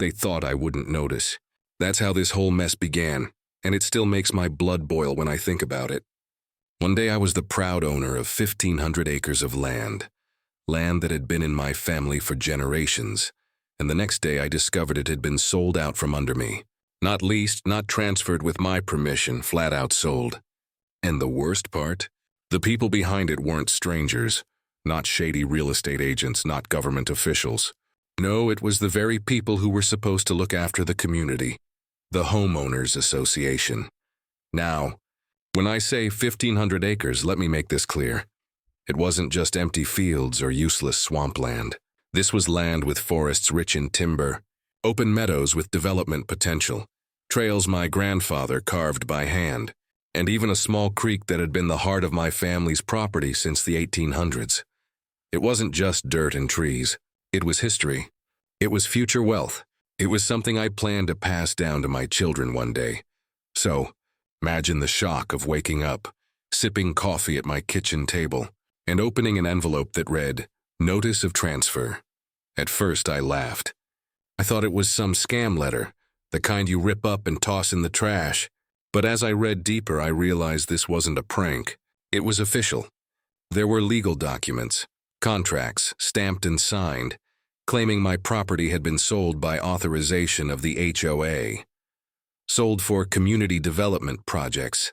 They thought I wouldn't notice. That's how this whole mess began, and it still makes my blood boil when I think about it. One day I was the proud owner of 1,500 acres of land that had been in my family for generations, and the next day I discovered it had been sold out from under me. Not leased, not transferred with my permission, flat out sold. And the worst part? The people behind it weren't strangers, not shady real estate agents, not government officials. No, it was the very people who were supposed to look after the community, the Homeowners Association. Now, when I say 1,500 acres, let me make this clear. It wasn't just empty fields or useless swampland. This was land with forests rich in timber, open meadows with development potential, trails my grandfather carved by hand, and even a small creek that had been the heart of my family's property since the 1800s. It wasn't just dirt and trees. It was history. It was future wealth. It was something I planned to pass down to my children one day. So, imagine the shock of waking up, sipping coffee at my kitchen table, and opening an envelope that read, "Notice of transfer." At first I laughed. I thought it was some scam letter, the kind you rip up and toss in the trash. But as I read deeper, I realized this wasn't a prank. It was official. There were legal documents, contracts, stamped and signed, claiming my property had been sold by authorization of the HOA. Sold for community development projects.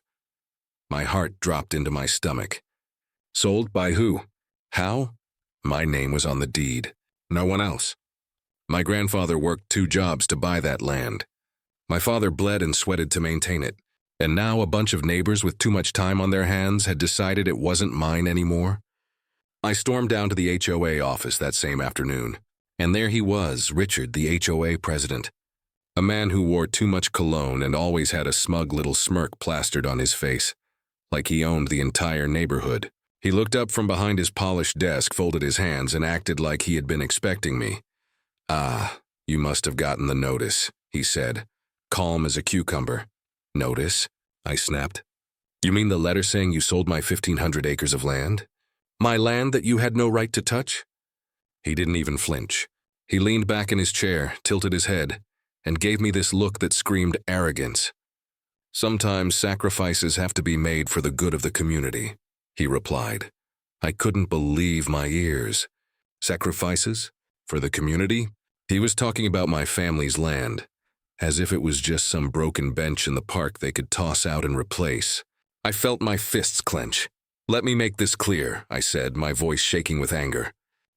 My heart dropped into my stomach. Sold by who? How? My name was on the deed. No one else. My grandfather worked 2 jobs to buy that land. My father bled and sweated to maintain it. And now a bunch of neighbors with too much time on their hands had decided it wasn't mine anymore. I stormed down to the HOA office that same afternoon. And there he was, Richard, the HOA president. A man who wore too much cologne and always had a smug little smirk plastered on his face, like he owned the entire neighborhood. He looked up from behind his polished desk, folded his hands, and acted like he had been expecting me. "Ah, you must have gotten the notice," he said, calm as a cucumber. "Notice?" I snapped. "You mean the letter saying you sold my 1,500 acres of land? My land that you had no right to touch?" He didn't even flinch. He leaned back in his chair, tilted his head, and gave me this look that screamed arrogance. "Sometimes sacrifices have to be made for the good of the community," he replied. I couldn't believe my ears. Sacrifices? For the community? He was talking about my family's land, as if it was just some broken bench in the park they could toss out and replace. I felt my fists clench. "Let me make this clear," I said, my voice shaking with anger.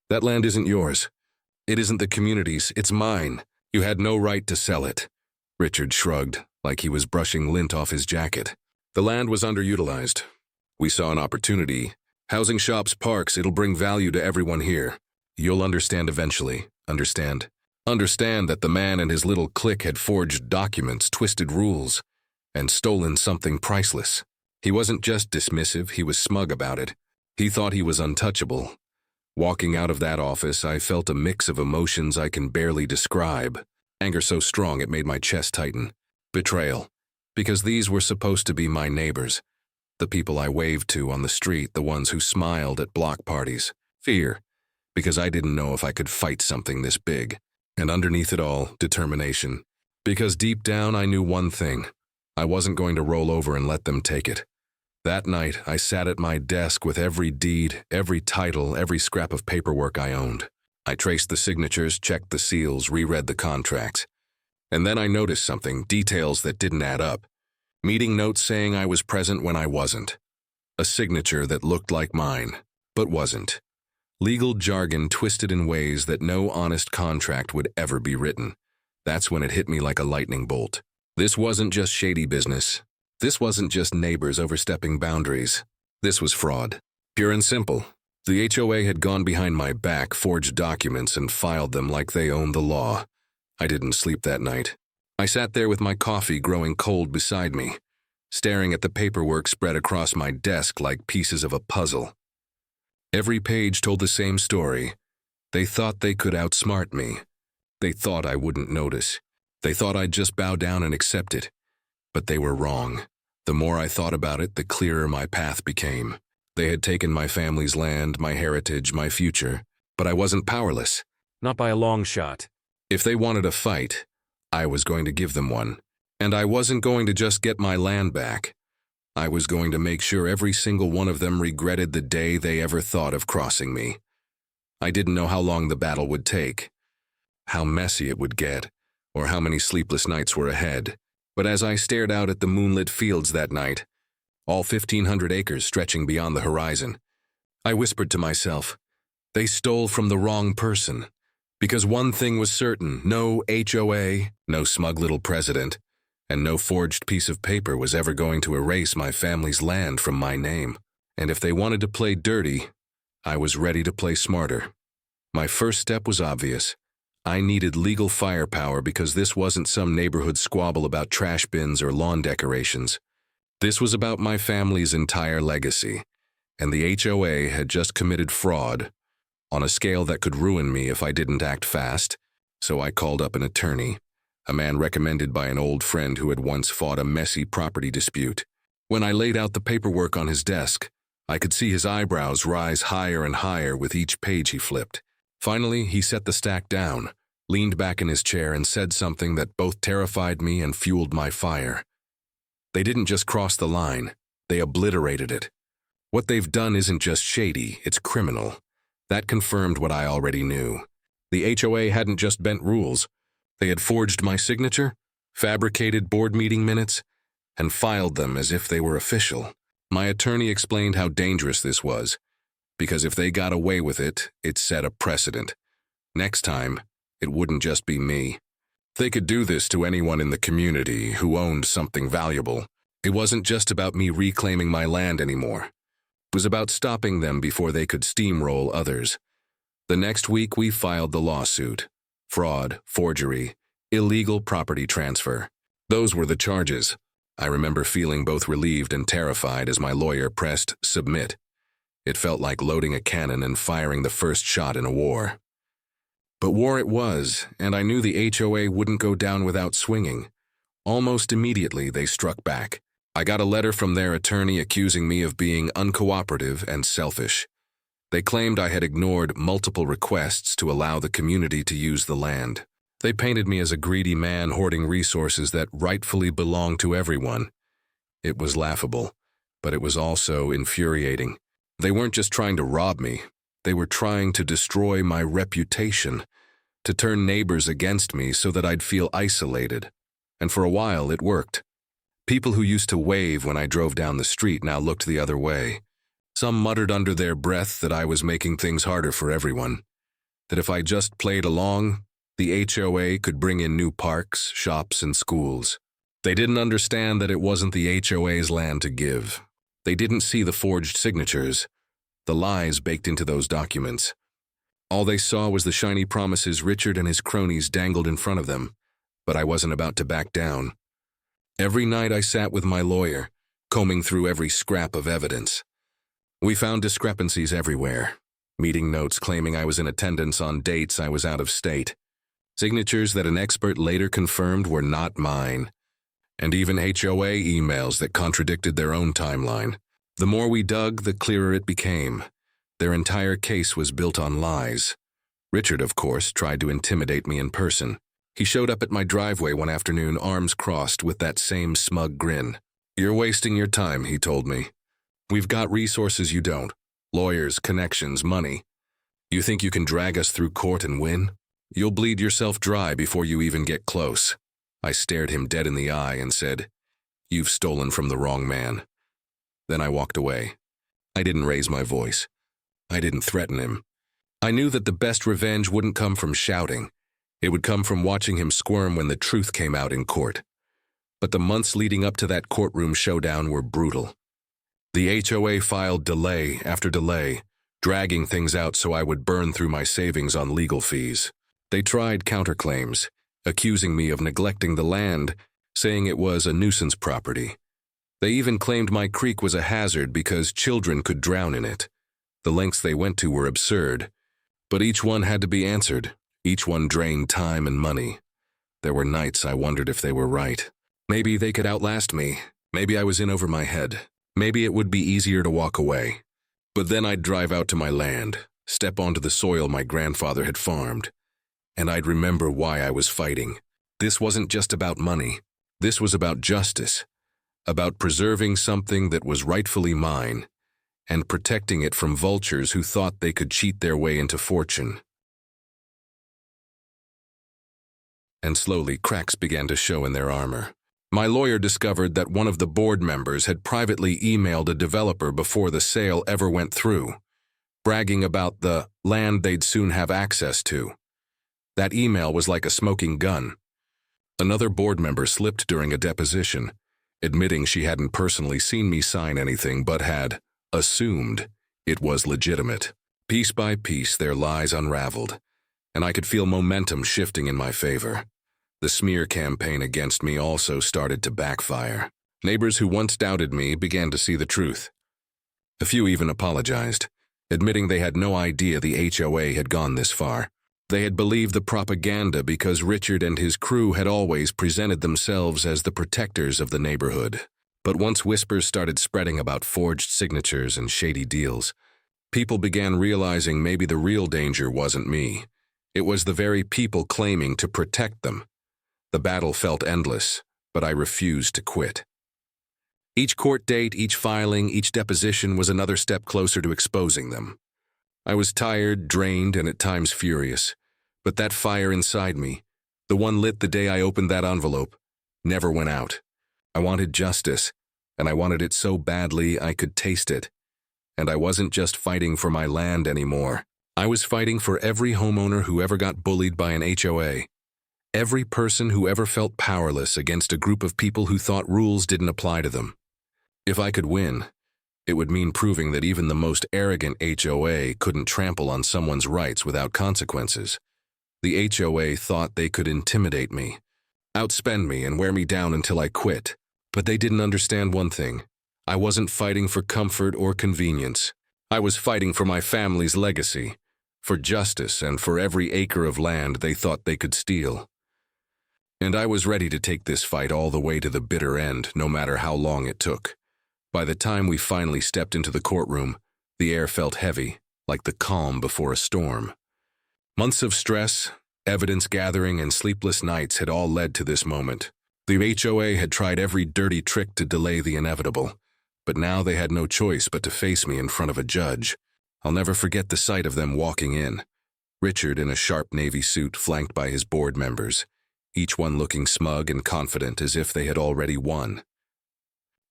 "That land isn't yours. It isn't the community's, it's mine. You had no right to sell it." Richard shrugged, like he was brushing lint off his jacket. "The land was underutilized. We saw an opportunity. Housing shops, parks, it'll bring value to everyone here. You'll understand eventually. Understand? Understand that the man and his little clique had forged documents, twisted rules, and stolen something priceless. He wasn't just dismissive, he was smug about it. He thought he was untouchable. Walking out of that office, I felt a mix of emotions I can barely describe. Anger so strong it made my chest tighten. Betrayal. Because these were supposed to be my neighbors. The people I waved to on the street, the ones who smiled at block parties. Fear. Because I didn't know if I could fight something this big. And underneath it all, determination. Because deep down I knew one thing. I wasn't going to roll over and let them take it. That night, I sat at my desk with every deed, every title, every scrap of paperwork I owned. I traced the signatures, checked the seals, reread the contracts. And then I noticed something, details that didn't add up. Meeting notes saying I was present when I wasn't. A signature that looked like mine, but wasn't. Legal jargon twisted in ways that no honest contract would ever be written. That's when it hit me like a lightning bolt. This wasn't just shady business. This wasn't just neighbors overstepping boundaries. This was fraud. Pure and simple. The HOA had gone behind my back, forged documents, and filed them like they owned the law. I didn't sleep that night. I sat there with my coffee growing cold beside me, staring at the paperwork spread across my desk like pieces of a puzzle. Every page told the same story. They thought they could outsmart me. They thought I wouldn't notice. They thought I'd just bow down and accept it. But they were wrong. The more I thought about it, the clearer my path became. They had taken my family's land, my heritage, my future, but I wasn't powerless. Not by a long shot. If they wanted a fight, I was going to give them one. And I wasn't going to just get my land back. I was going to make sure every single one of them regretted the day they ever thought of crossing me. I didn't know how long the battle would take, how messy it would get, or how many sleepless nights were ahead. But as I stared out at the moonlit fields that night, all 1,500 acres stretching beyond the horizon, I whispered to myself, they stole from the wrong person. Because one thing was certain, no HOA, no smug little president, and no forged piece of paper was ever going to erase my family's land from my name. And if they wanted to play dirty, I was ready to play smarter. My first step was obvious. I needed legal firepower because this wasn't some neighborhood squabble about trash bins or lawn decorations. This was about my family's entire legacy, and the HOA had just committed fraud on a scale that could ruin me if I didn't act fast, so I called up an attorney, a man recommended by an old friend who had once fought a messy property dispute. When I laid out the paperwork on his desk, I could see his eyebrows rise higher and higher with each page he flipped. Finally, he set the stack down, leaned back in his chair, and said something that both terrified me and fueled my fire. They didn't just cross the line, they obliterated it. What they've done isn't just shady, it's criminal. That confirmed what I already knew. The HOA hadn't just bent rules. They had forged my signature, fabricated board meeting minutes, and filed them as if they were official. My attorney explained how dangerous this was, because if they got away with it, it set a precedent. Next time, it wouldn't just be me. They could do this to anyone in the community who owned something valuable. It wasn't just about me reclaiming my land anymore. It was about stopping them before they could steamroll others. The next week, we filed the lawsuit. Fraud, forgery, illegal property transfer. Those were the charges. I remember feeling both relieved and terrified as my lawyer pressed submit. It felt like loading a cannon and firing the first shot in a war. But war it was, and I knew the HOA wouldn't go down without swinging. Almost immediately, they struck back. I got a letter from their attorney accusing me of being uncooperative and selfish. They claimed I had ignored multiple requests to allow the community to use the land. They painted me as a greedy man hoarding resources that rightfully belonged to everyone. It was laughable, but it was also infuriating. They weren't just trying to rob me. They were trying to destroy my reputation, to turn neighbors against me so that I'd feel isolated. And for a while, it worked. People who used to wave when I drove down the street now looked the other way. Some muttered under their breath that I was making things harder for everyone, that if I just played along, the HOA could bring in new parks, shops, and schools. They didn't understand that it wasn't the HOA's land to give. They didn't see the forged signatures, the lies baked into those documents. All they saw was the shiny promises Richard and his cronies dangled in front of them, but I wasn't about to back down. Every night I sat with my lawyer, combing through every scrap of evidence. We found discrepancies everywhere. Meeting notes claiming I was in attendance on dates I was out of state. Signatures that an expert later confirmed were not mine. And even HOA emails that contradicted their own timeline. The more we dug, the clearer it became. Their entire case was built on lies. Richard, of course, tried to intimidate me in person. He showed up at my driveway one afternoon, arms crossed, with that same smug grin. "You're wasting your time," he told me. "We've got resources you don't. Lawyers, connections, money. You think you can drag us through court and win? You'll bleed yourself dry before you even get close." I stared him dead in the eye and said, "You've stolen from the wrong man." Then I walked away. I didn't raise my voice. I didn't threaten him. I knew that the best revenge wouldn't come from shouting. It would come from watching him squirm when the truth came out in court. But the months leading up to that courtroom showdown were brutal. The HOA filed delay after delay, dragging things out so I would burn through my savings on legal fees. They tried counterclaims, accusing me of neglecting the land, saying it was a nuisance property. They even claimed my creek was a hazard because children could drown in it. The lengths they went to were absurd, but each one had to be answered. Each one drained time and money. There were nights I wondered if they were right. Maybe they could outlast me. Maybe I was in over my head. Maybe it would be easier to walk away. But then I'd drive out to my land, step onto the soil my grandfather had farmed, and I'd remember why I was fighting. This wasn't just about money. This was about justice, about preserving something that was rightfully mine, and protecting it from vultures who thought they could cheat their way into fortune. And slowly, cracks began to show in their armor. My lawyer discovered that one of the board members had privately emailed a developer before the sale ever went through, bragging about the land they'd soon have access to. That email was like a smoking gun. Another board member slipped during a deposition, admitting she hadn't personally seen me sign anything but had assumed it was legitimate. Piece by piece, their lies unraveled, and I could feel momentum shifting in my favor. The smear campaign against me also started to backfire. Neighbors who once doubted me began to see the truth. A few even apologized, admitting they had no idea the HOA had gone this far. They had believed the propaganda because Richard and his crew had always presented themselves as the protectors of the neighborhood. But once whispers started spreading about forged signatures and shady deals, people began realizing maybe the real danger wasn't me. It was the very people claiming to protect them. The battle felt endless, but I refused to quit. Each court date, each filing, each deposition was another step closer to exposing them. I was tired, drained, and at times furious, but that fire inside me, the one lit the day I opened that envelope, never went out. I wanted justice, and I wanted it so badly I could taste it. And I wasn't just fighting for my land anymore. I was fighting for every homeowner who ever got bullied by an HOA. Every person who ever felt powerless against a group of people who thought rules didn't apply to them. If I could win, it would mean proving that even the most arrogant HOA couldn't trample on someone's rights without consequences. The HOA thought they could intimidate me, outspend me, and wear me down until I quit. But they didn't understand one thing. I wasn't fighting for comfort or convenience. I was fighting for my family's legacy, for justice, and for every acre of land they thought they could steal. And I was ready to take this fight all the way to the bitter end, no matter how long it took. By the time we finally stepped into the courtroom, the air felt heavy, like the calm before a storm. Months of stress, evidence gathering, and sleepless nights had all led to this moment. The HOA had tried every dirty trick to delay the inevitable, but now they had no choice but to face me in front of a judge. I'll never forget the sight of them walking in. Richard in a sharp navy suit flanked by his board members, each one looking smug and confident as if they had already won.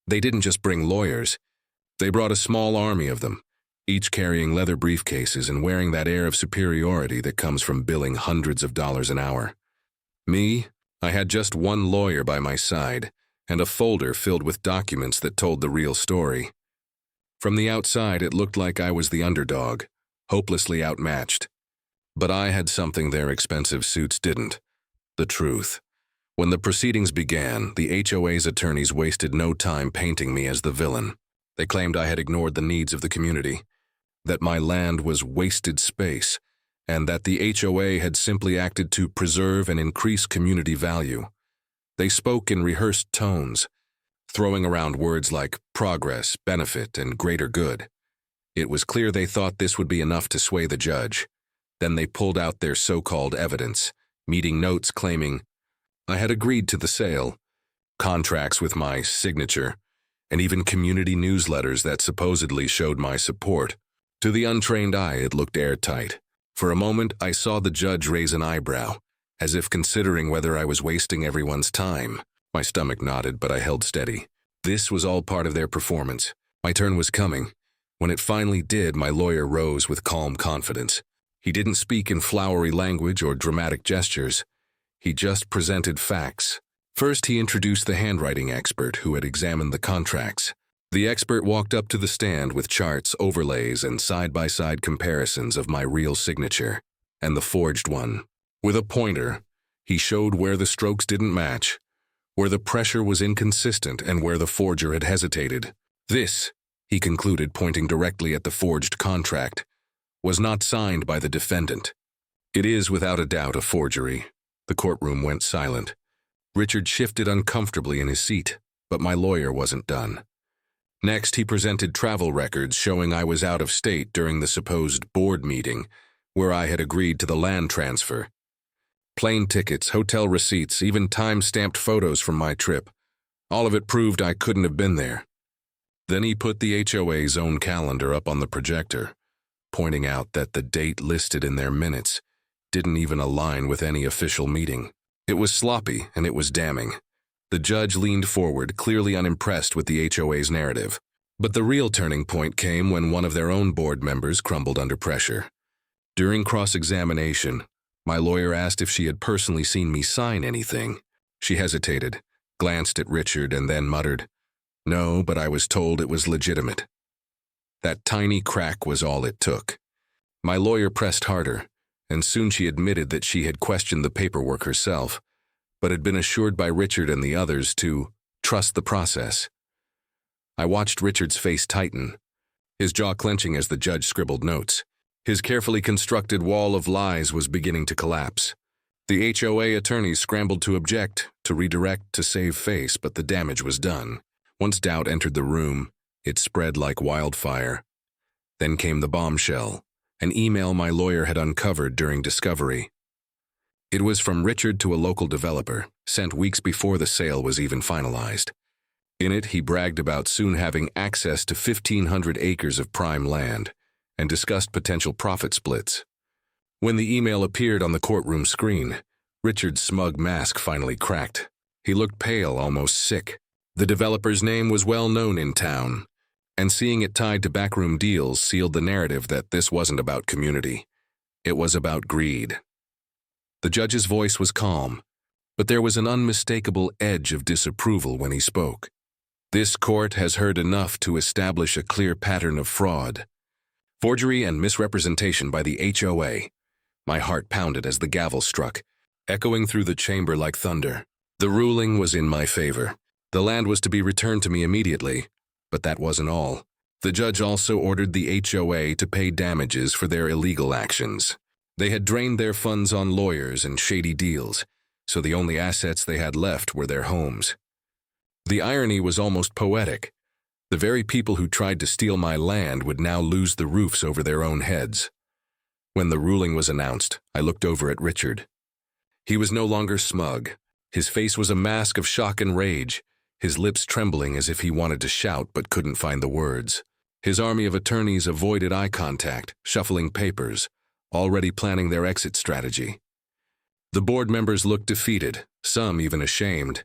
They didn't just bring lawyers. They brought a small army of them, each carrying leather briefcases and wearing that air of superiority that comes from billing hundreds of dollars an hour. Me, I had just one lawyer by my side and a folder filled with documents that told the real story. From the outside, it looked like I was the underdog, hopelessly outmatched. But I had something their expensive suits didn't: the truth. When the proceedings began, the HOA's attorneys wasted no time painting me as the villain. They claimed I had ignored the needs of the community, that my land was wasted space, and that the HOA had simply acted to preserve and increase community value. They spoke in rehearsed tones, throwing around words like progress, benefit, and greater good. It was clear they thought this would be enough to sway the judge. Then they pulled out their so-called evidence, meeting notes claiming I had agreed to the sale, contracts with my signature, and even community newsletters that supposedly showed my support. To the untrained eye, it looked airtight. For a moment, I saw the judge raise an eyebrow, as if considering whether I was wasting everyone's time. My stomach nodded, but I held steady. This was all part of their performance. My turn was coming. When it finally did, my lawyer rose with calm confidence. He didn't speak in flowery language or dramatic gestures. He just presented facts. First, he introduced the handwriting expert who had examined the contracts. The expert walked up to the stand with charts, overlays, and side-by-side comparisons of my real signature and the forged one. With a pointer, he showed where the strokes didn't match, where the pressure was inconsistent, and where the forger had hesitated. This, he concluded, pointing directly at the forged contract, was not signed by the defendant. It is without a doubt a forgery. The courtroom went silent. Richard shifted uncomfortably in his seat, but my lawyer wasn't done. Next, he presented travel records showing I was out of state during the supposed board meeting, where I had agreed to the land transfer. Plane tickets, hotel receipts, even time-stamped photos from my trip. All of it proved I couldn't have been there. Then he put the HOA's own calendar up on the projector, pointing out that the date listed in their minutes didn't even align with any official meeting. It was sloppy and it was damning. The judge leaned forward, clearly unimpressed with the HOA's narrative. But the real turning point came when one of their own board members crumbled under pressure. During cross-examination, my lawyer asked if she had personally seen me sign anything. She hesitated, glanced at Richard, and then muttered, "No, but I was told it was legitimate." That tiny crack was all it took. My lawyer pressed harder, and soon she admitted that she had questioned the paperwork herself, but had been assured by Richard and the others to trust the process. I watched Richard's face tighten, his jaw clenching as the judge scribbled notes. His carefully constructed wall of lies was beginning to collapse. The HOA attorneys scrambled to object, to redirect, to save face, but the damage was done. Once doubt entered the room, it spread like wildfire. Then came the bombshell, an email my lawyer had uncovered during discovery. It was from Richard to a local developer, sent weeks before the sale was even finalized. In it, he bragged about soon having access to 1,500 acres of prime land and discussed potential profit splits. When the email appeared on the courtroom screen, Richard's smug mask finally cracked. He looked pale, almost sick. The developer's name was well known in town, and seeing it tied to backroom deals sealed the narrative that this wasn't about community. It was about greed. The judge's voice was calm, but there was an unmistakable edge of disapproval when he spoke. This court has heard enough to establish a clear pattern of fraud, forgery and misrepresentation by the HOA. My heart pounded as the gavel struck, echoing through the chamber like thunder. The ruling was in my favor. The land was to be returned to me immediately, but that wasn't all. The judge also ordered the HOA to pay damages for their illegal actions. They had drained their funds on lawyers and shady deals, so the only assets they had left were their homes. The irony was almost poetic. The very people who tried to steal my land would now lose the roofs over their own heads. When the ruling was announced, I looked over at Richard. He was no longer smug. His face was a mask of shock and rage, his lips trembling as if he wanted to shout but couldn't find the words. His army of attorneys avoided eye contact, shuffling papers, already planning their exit strategy. The board members looked defeated, some even ashamed.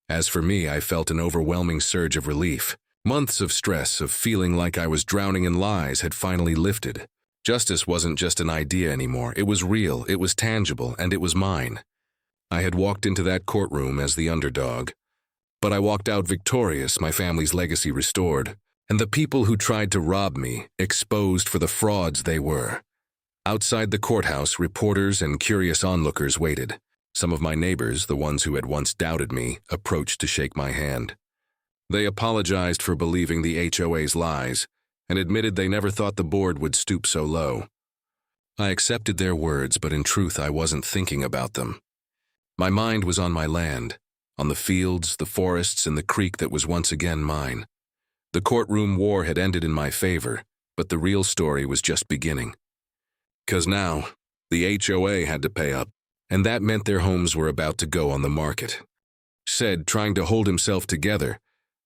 As for me, I felt an overwhelming surge of relief. Months of stress, of feeling like I was drowning in lies, had finally lifted. Justice wasn't just an idea anymore. It was real, it was tangible, and it was mine. I had walked into that courtroom as the underdog, but I walked out victorious, my family's legacy restored, and the people who tried to rob me exposed for the frauds they were. Outside the courthouse, reporters and curious onlookers waited. Some of my neighbors, the ones who had once doubted me, approached to shake my hand. They apologized for believing the HOA's lies and admitted they never thought the board would stoop so low. I accepted their words, but in truth I wasn't thinking about them. My mind was on my land, on the fields, the forests, and the creek that was once again mine. The courtroom war had ended in my favor, but the real story was just beginning. 'Cause now, the HOA had to pay up, and that meant their homes were about to go on the market. Said, trying to hold himself together,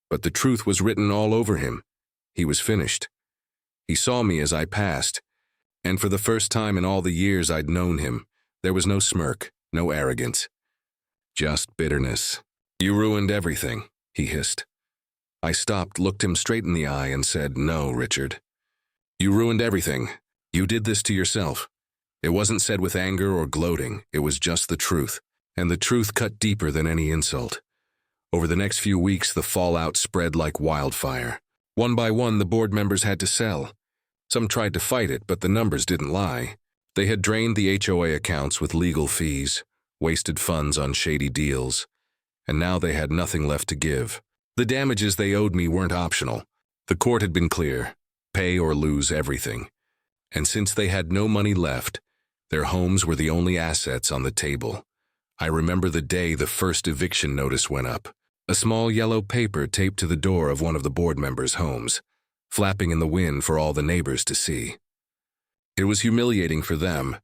but the truth was written all over him. He was finished. He saw me as I passed, and for the first time in all the years I'd known him, there was no smirk, no arrogance. Just bitterness. "You ruined everything," he hissed. I stopped, looked him straight in the eye, and said, "No, Richard. You ruined everything. You did this to yourself." It wasn't said with anger or gloating, it was just the truth, and the truth cut deeper than any insult. Over the next few weeks, the fallout spread like wildfire. One by one, the board members had to sell. Some tried to fight it, but the numbers didn't lie. They had drained the HOA accounts with legal fees, wasted funds on shady deals, and now they had nothing left to give. The damages they owed me weren't optional. The court had been clear: pay or lose everything. And since they had no money left, their homes were the only assets on the table. I remember the day the first eviction notice went up. A small yellow paper taped to the door of one of the board members' homes, flapping in the wind for all the neighbors to see. It was humiliating for them,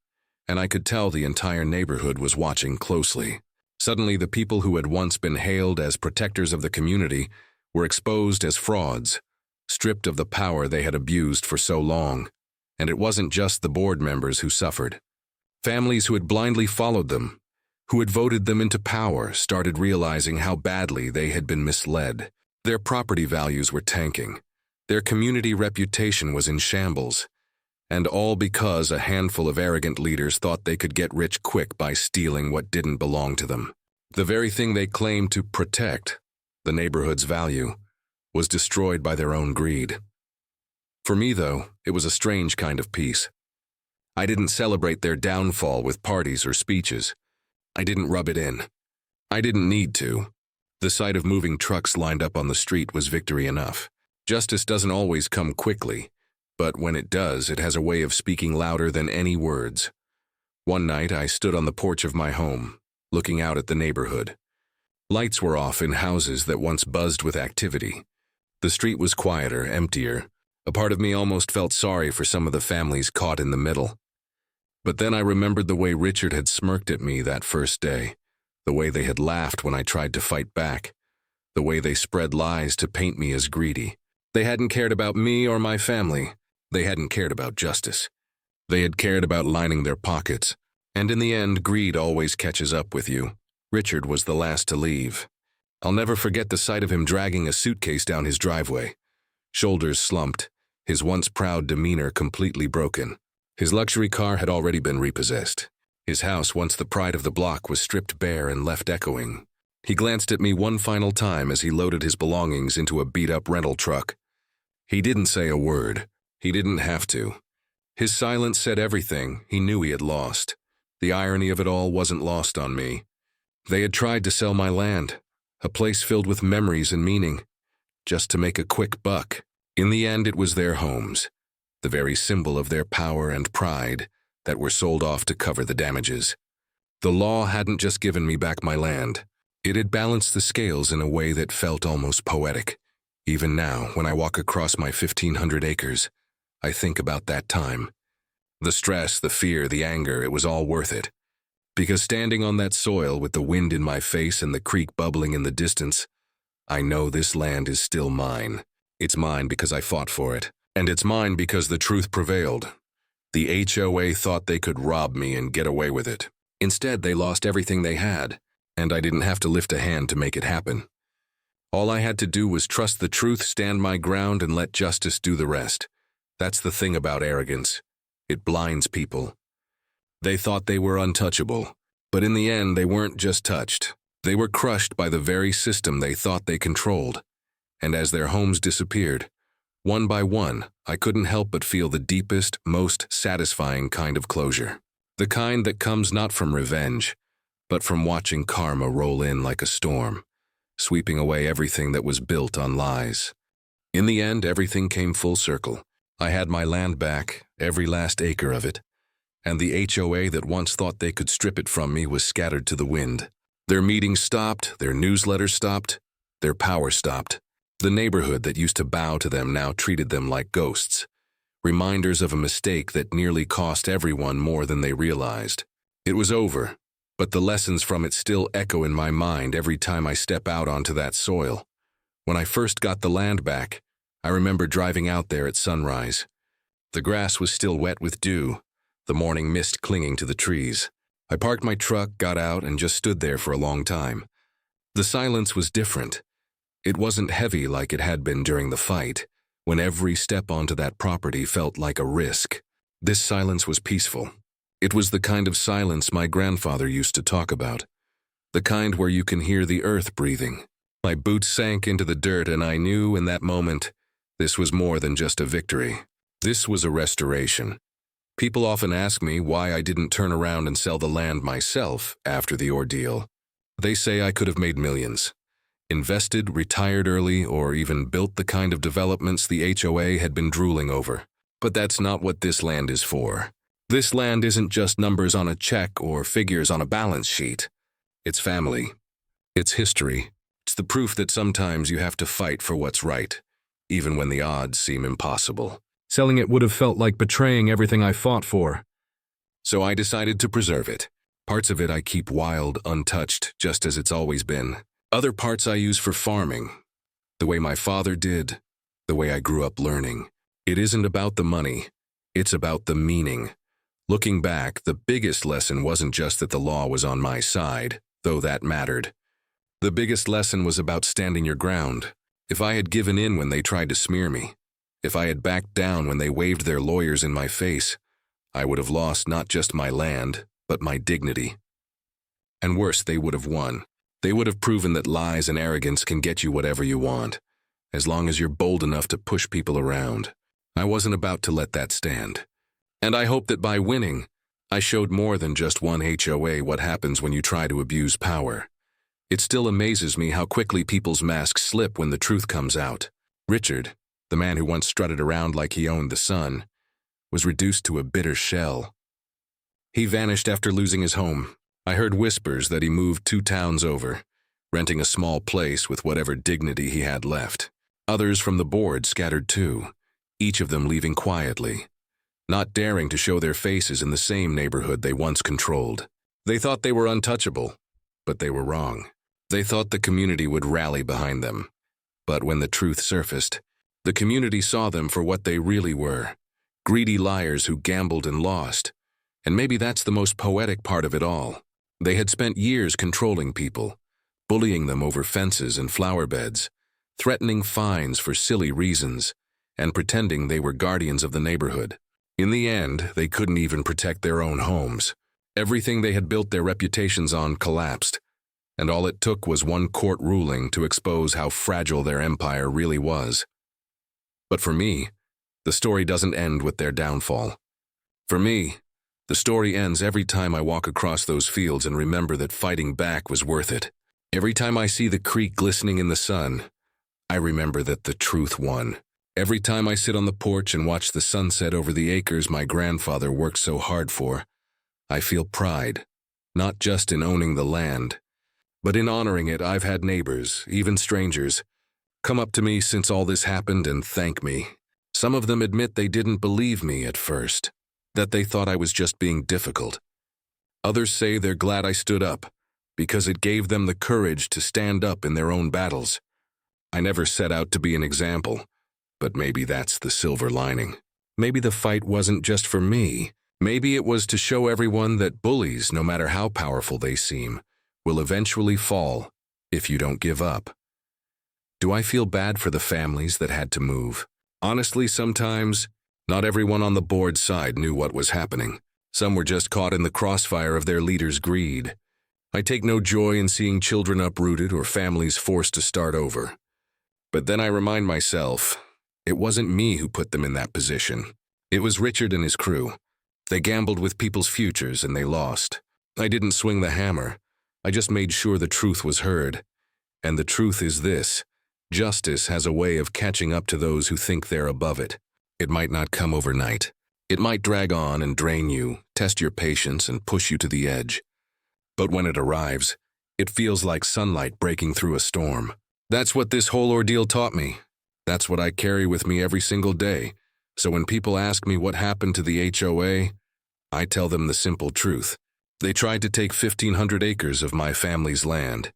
and I could tell the entire neighborhood was watching closely. Suddenly, the people who had once been hailed as protectors of the community were exposed as frauds, stripped of the power they had abused for so long. And it wasn't just the board members who suffered. Families who had blindly followed them, who had voted them into power, started realizing how badly they had been misled. Their property values were tanking. Their community reputation was in shambles. And all because a handful of arrogant leaders thought they could get rich quick by stealing what didn't belong to them. The very thing they claimed to protect, the neighborhood's value, was destroyed by their own greed. For me, though, it was a strange kind of peace. I didn't celebrate their downfall with parties or speeches. I didn't rub it in. I didn't need to. The sight of moving trucks lined up on the street was victory enough. Justice doesn't always come quickly, but when it does, it has a way of speaking louder than any words. One night, I stood on the porch of my home, looking out at the neighborhood. Lights were off in houses that once buzzed with activity. The street was quieter, emptier. A part of me almost felt sorry for some of the families caught in the middle. But then I remembered the way Richard had smirked at me that first day, the way they had laughed when I tried to fight back, the way they spread lies to paint me as greedy. They hadn't cared about me or my family. They hadn't cared about justice. They had cared about lining their pockets. And in the end, greed always catches up with you. Richard was the last to leave. I'll never forget the sight of him dragging a suitcase down his driveway. Shoulders slumped, his once proud demeanor completely broken. His luxury car had already been repossessed. His house, once the pride of the block, was stripped bare and left echoing. He glanced at me one final time as he loaded his belongings into a beat-up rental truck. He didn't say a word. He didn't have to. His silence said everything. He knew he had lost. The irony of it all wasn't lost on me. They had tried to sell my land, a place filled with memories and meaning, just to make a quick buck. In the end, it was their homes, the very symbol of their power and pride, that were sold off to cover the damages. The law hadn't just given me back my land. It had balanced the scales in a way that felt almost poetic. Even now, when I walk across my 1,500 acres, I think about that time. The stress, the fear, the anger, it was all worth it. Because standing on that soil with the wind in my face and the creek bubbling in the distance, I know this land is still mine. It's mine because I fought for it, and it's mine because the truth prevailed. The HOA thought they could rob me and get away with it. Instead, they lost everything they had, and I didn't have to lift a hand to make it happen. All I had to do was trust the truth, stand my ground, and let justice do the rest. That's the thing about arrogance. It blinds people. They thought they were untouchable, but in the end, they weren't just touched. They were crushed by the very system they thought they controlled. And as their homes disappeared, one by one, I couldn't help but feel the deepest, most satisfying kind of closure. The kind that comes not from revenge, but from watching karma roll in like a storm, sweeping away everything that was built on lies. In the end, everything came full circle. I had my land back, every last acre of it, and the HOA that once thought they could strip it from me was scattered to the wind. Their meetings stopped, their newsletters stopped, their power stopped. The neighborhood that used to bow to them now treated them like ghosts, reminders of a mistake that nearly cost everyone more than they realized. It was over, but the lessons from it still echo in my mind every time I step out onto that soil. When I first got the land back, I remember driving out there at sunrise. The grass was still wet with dew, the morning mist clinging to the trees. I parked my truck, got out, and just stood there for a long time. The silence was different. It wasn't heavy like it had been during the fight, when every step onto that property felt like a risk. This silence was peaceful. It was the kind of silence my grandfather used to talk about, the kind where you can hear the earth breathing. My boots sank into the dirt, and I knew in that moment this was more than just a victory. This was a restoration. People often ask me why I didn't turn around and sell the land myself after the ordeal. They say I could have made millions, invested, retired early, or even built the kind of developments the HOA had been drooling over. But that's not what this land is for. This land isn't just numbers on a check or figures on a balance sheet. It's family. It's history. It's the proof that sometimes you have to fight for what's right, even when the odds seem impossible. Selling it would have felt like betraying everything I fought for. So I decided to preserve it. Parts of it I keep wild, untouched, just as it's always been. Other parts I use for farming, the way my father did, the way I grew up learning. It isn't about the money, it's about the meaning. Looking back, the biggest lesson wasn't just that the law was on my side, though that mattered. The biggest lesson was about standing your ground. If I had given in when they tried to smear me, if I had backed down when they waved their lawyers in my face, I would have lost not just my land, but my dignity. And worse, they would have won. They would have proven that lies and arrogance can get you whatever you want, as long as you're bold enough to push people around. I wasn't about to let that stand. And I hope that by winning, I showed more than just one HOA what happens when you try to abuse power. It still amazes me how quickly people's masks slip when the truth comes out. Richard, the man who once strutted around like he owned the sun, was reduced to a bitter shell. He vanished after losing his home. I heard whispers that he moved 2 towns over, renting a small place with whatever dignity he had left. Others from the board scattered too, each of them leaving quietly, not daring to show their faces in the same neighborhood they once controlled. They thought they were untouchable, but they were wrong. They thought the community would rally behind them. But when the truth surfaced, the community saw them for what they really were, greedy liars who gambled and lost. And maybe that's the most poetic part of it all. They had spent years controlling people, bullying them over fences and flower beds, threatening fines for silly reasons, and pretending they were guardians of the neighborhood. In the end, they couldn't even protect their own homes. Everything they had built their reputations on collapsed, and all it took was one court ruling to expose how fragile their empire really was. But for me, the story doesn't end with their downfall. For me, the story ends every time I walk across those fields and remember that fighting back was worth it. Every time I see the creek glistening in the sun, I remember that the truth won. Every time I sit on the porch and watch the sunset over the acres my grandfather worked so hard for, I feel pride, not just in owning the land, but in honoring it. I've had neighbors, even strangers, come up to me since all this happened and thank me. Some of them admit they didn't believe me at first, that they thought I was just being difficult. Others say they're glad I stood up, because it gave them the courage to stand up in their own battles. I never set out to be an example, but maybe that's the silver lining. Maybe the fight wasn't just for me. Maybe it was to show everyone that bullies, no matter how powerful they seem, will eventually fall if you don't give up. Do I feel bad for the families that had to move? Honestly, sometimes, not everyone on the board's side knew what was happening. Some were just caught in the crossfire of their leaders' greed. I take no joy in seeing children uprooted or families forced to start over. But then I remind myself, it wasn't me who put them in that position. It was Richard and his crew. They gambled with people's futures and they lost. I didn't swing the hammer. I just made sure the truth was heard. And the truth is this: justice has a way of catching up to those who think they're above it. It might not come overnight. It might drag on and drain you, test your patience, and push you to the edge. But when it arrives, it feels like sunlight breaking through a storm. That's what this whole ordeal taught me. That's what I carry with me every single day. So when people ask me what happened to the HOA, I tell them the simple truth. They tried to take 1,500 acres of my family's land,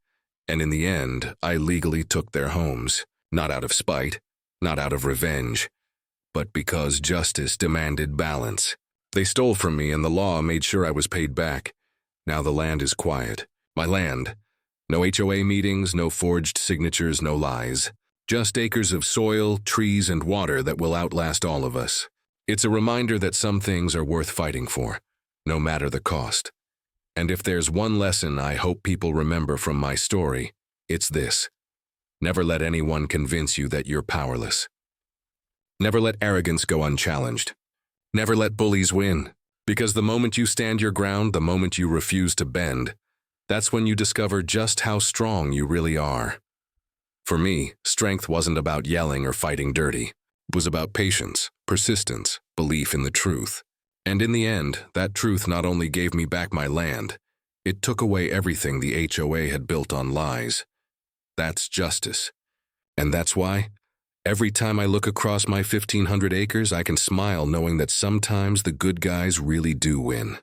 and in the end, I legally took their homes, not out of spite, not out of revenge, but because justice demanded balance. They stole from me and the law made sure I was paid back. Now the land is quiet. My land. No HOA meetings, no forged signatures, no lies. Just acres of soil, trees, and water that will outlast all of us. It's a reminder that some things are worth fighting for, no matter the cost. And if there's one lesson I hope people remember from my story, it's this: never let anyone convince you that you're powerless. Never let arrogance go unchallenged. Never let bullies win. Because the moment you stand your ground, the moment you refuse to bend, that's when you discover just how strong you really are. For me, strength wasn't about yelling or fighting dirty. It was about patience, persistence, belief in the truth. And in the end, that truth not only gave me back my land, it took away everything the HOA had built on lies. That's justice. And that's why, every time I look across my 1,500 acres, I can smile knowing that sometimes the good guys really do win.